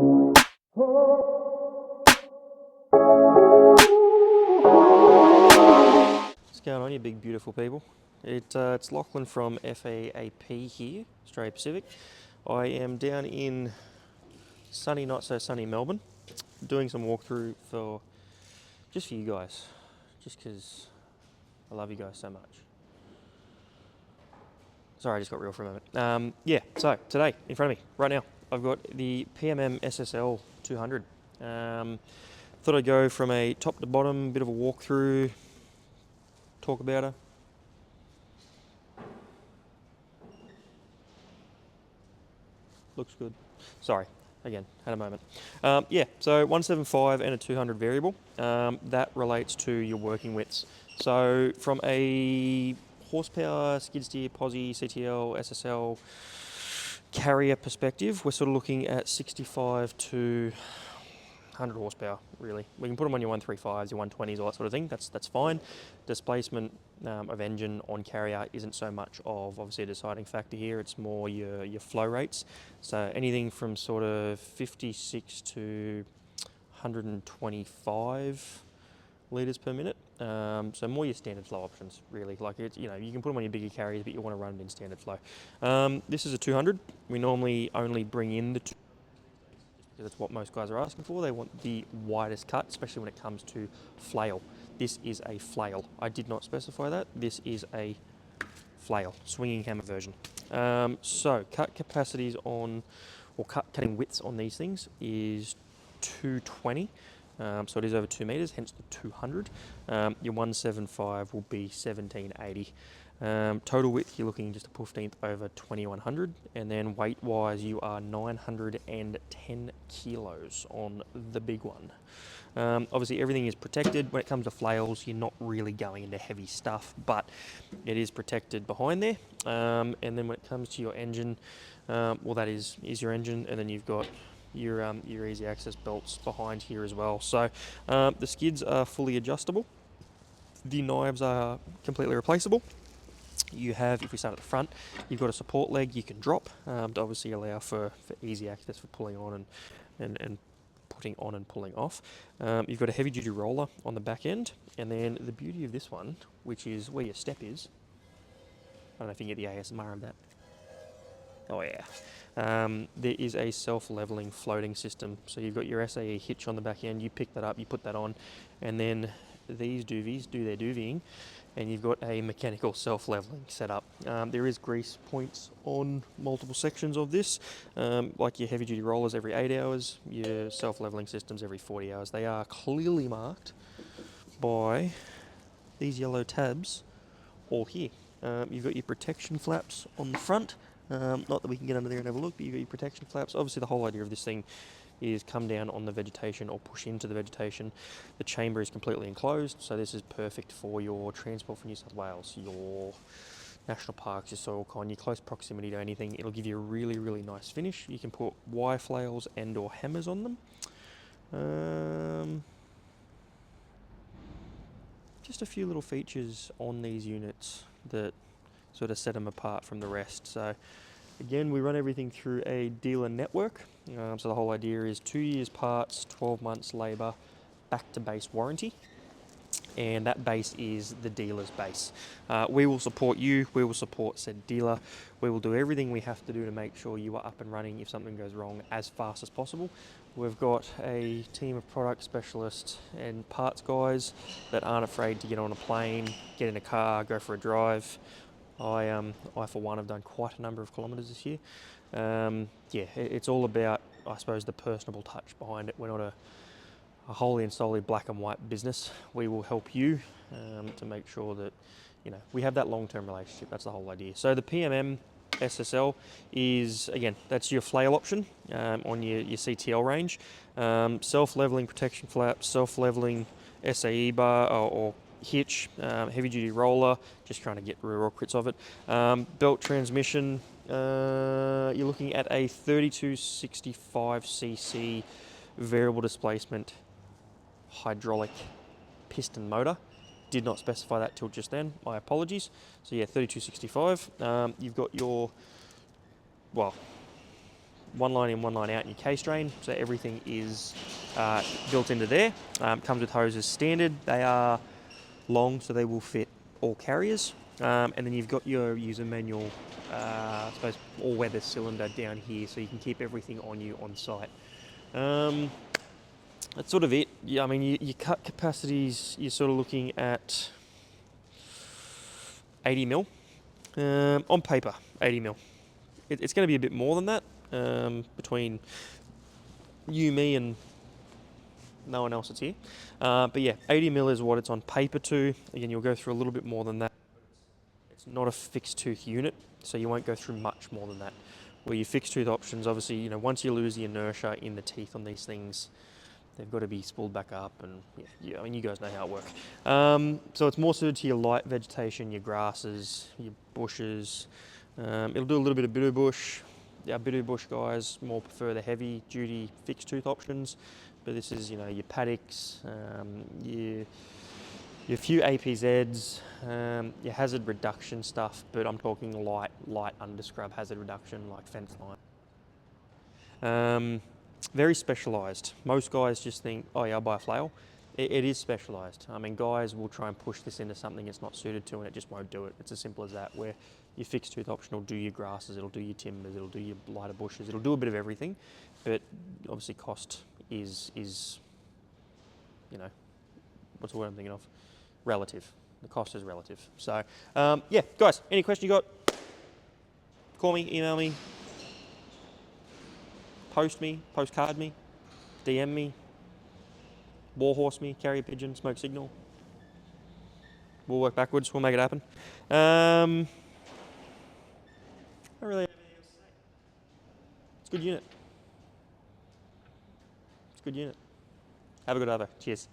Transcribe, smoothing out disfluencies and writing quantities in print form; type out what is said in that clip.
What's going on, you big beautiful people? It's Lachlan from FAAP here, Australia Pacific. I am down in sunny, not so sunny Melbourne, doing some walkthrough just for you guys, just because I love you guys so much. Sorry, I just got real for a moment. So today, in front of me, right now, I've got the PMM SSL 200. Thought I'd go from a top to bottom, bit of a walkthrough, talk about her. Looks good. Sorry, again, had a moment. So 175 and a 200 variable. That relates to your working widths. So from a horsepower, skid steer, posi, CTL, SSL carrier perspective, we're sort of looking at 65 to 100 horsepower, really. We can put them on your 135s, your 120s, all that sort of thing. That's fine. Displacement of engine on carrier isn't so much of obviously a deciding factor here. It's more your flow rates. So anything from sort of 56 to 125 litres per minute. So more your standard flow options, really. Like you can put them on your bigger carriers, but you want to run it in standard flow. This is a 200. We normally only bring in the because that's what most guys are asking for. They want the widest cut, especially when it comes to flail. This is a flail. I did not specify that. This is a flail, swinging hammer version. So cut capacities on, or cutting widths on these things is 220. So it is over 2 meters, hence the 200. Your 175 will be 1780. Total width, you're looking just a 15th over 2100, and then weight wise you are 910 kilos on the big one. Obviously everything is protected. When it comes to flails, you're not really going into heavy stuff, but it is protected behind there. And then when it comes to your engine, that is your engine, and then you've got your easy access belts behind here as well. So the skids are fully adjustable. The knives are completely replaceable. You have, if we start at the front, you've got a support leg you can drop to obviously allow for easy access for pulling on and putting on and pulling off. You've got a heavy duty roller on the back end, and then the beauty of this one, which is where your step is, I don't know if you can get the ASMR of that. Oh yeah. There is a self-leveling floating system. So you've got your SAE hitch on the back end, you pick that up, you put that on, and then these doovies do their doovieing, and you've got a mechanical self-leveling setup. There is grease points on multiple sections of this, like your heavy-duty rollers every 8 hours, your self-leveling systems every 40 hours. They are clearly marked by these yellow tabs all here. You've got your protection flaps on the front. Not that we can get under there and have a look, but you've got your protection flaps. Obviously the whole idea of this thing is come down on the vegetation or push into the vegetation. The chamber is completely enclosed, so this is perfect for your transport for New South Wales, your national parks, your soil con, your close proximity to anything. It'll give you a really, really nice finish. You can put wire flails and or hammers on them. Just a few little features on these units that sort of set them apart from the rest. So again, we run everything through a dealer network. So the whole idea is 2 years parts, 12 months labour, back to base warranty. And that base is the dealer's base. We will support you, we will support said dealer. We will do everything we have to do to make sure you are up and running if something goes wrong as fast as possible. We've got a team of product specialists and parts guys that aren't afraid to get on a plane, get in a car, go for a drive. I for one have done quite a number of kilometres this year. It's all about, I suppose, the personable touch behind it. We're not a wholly and solely black and white business. We will help you to make sure that we have that long-term relationship. That's the whole idea. So the PMM SSL is, again, that's your flail option on your CTL range. Self-leveling protection flaps, self-leveling SAE bar or hitch, heavy duty roller, just trying to get raw crits of it. Belt transmission, you're looking at a 3265cc variable displacement hydraulic piston motor. Did not specify that till just then, my apologies. So yeah, 3265. You've got your, one line in, one line out in your case drain, so everything is built into there. Comes with hoses standard. They are long, so they will fit all carriers. And then you've got your user manual, I suppose, all-weather cylinder down here, so you can keep everything on you on site. That's sort of it. Yeah, I mean, your cut capacities, you're sort of looking at 80 mil. On paper, 80 mil. It's going to be a bit more than that between you, me, and no one else that's here. But yeah, 80 mil is what it's on paper to. Again, you'll go through a little bit more than that. It's not a fixed tooth unit, so you won't go through much more than that. Where your fixed tooth options, obviously, you know, once you lose the inertia in the teeth on these things, they've got to be spooled back up, and yeah, I mean, you guys know how it works. So it's more suited to your light vegetation, your grasses, your bushes. It'll do a little bit of bidu bush. Our bidu bush guys more prefer the heavy duty fixed tooth options, but this is, you know, your paddocks, your few APZs, your hazard reduction stuff, but I'm talking light underscrub hazard reduction like fence line. Very specialised. Most guys just think, oh yeah, I'll buy a flail. It is specialised. I mean, guys will try and push this into something it's not suited to, and it just won't do it. It's as simple as that, where your fixed tooth option will do your grasses, it'll do your timbers, it'll do your lighter bushes, it'll do a bit of everything, but obviously cost is you know, what's the word I'm thinking of? Relative. The cost is relative. So, yeah, guys, any question you got, call me, email me, postcard me, DM me, warhorse me, carrier pigeon, smoke signal. We'll work backwards. We'll make it happen. I don't really have anything else to say. It's a good unit. It's a good unit. Have a good other. Cheers.